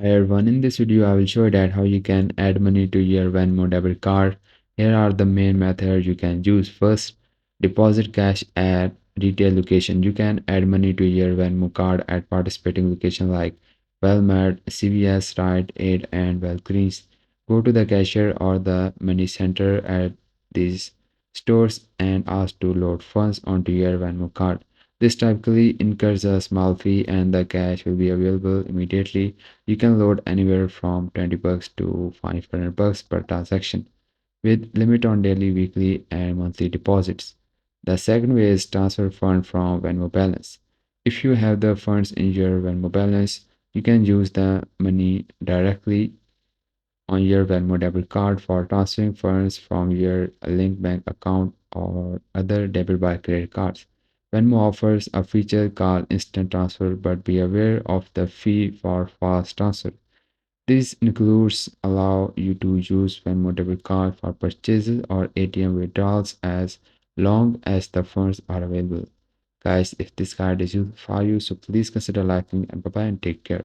Hi everyone, in this video I will show you that how you can add money to your Venmo debit card. Here are the main methods you can use. First, deposit cash at retail location. You can add money to your Venmo card at participating locations like Walmart, CVS, Rite Aid, and Walgreens. Go to the cashier or the money center at these stores and ask to load funds onto your Venmo card. This typically incurs a small fee and the cash will be available immediately. You can load anywhere from 20 bucks to 500 bucks per transaction with limit on daily, weekly, and monthly deposits. The second way is transfer fund from Venmo balance. If you have the funds in your Venmo balance, you can use the money directly on your Venmo debit card for transferring funds from your linked bank account or other debit by credit cards. Venmo offers a feature called instant transfer, but be aware of the fee for fast transfer. This includes allow you to use Venmo debit card for purchases or ATM withdrawals as long as the funds are available. Guys, if this guide is useful for you, so please consider liking and bye bye and take care.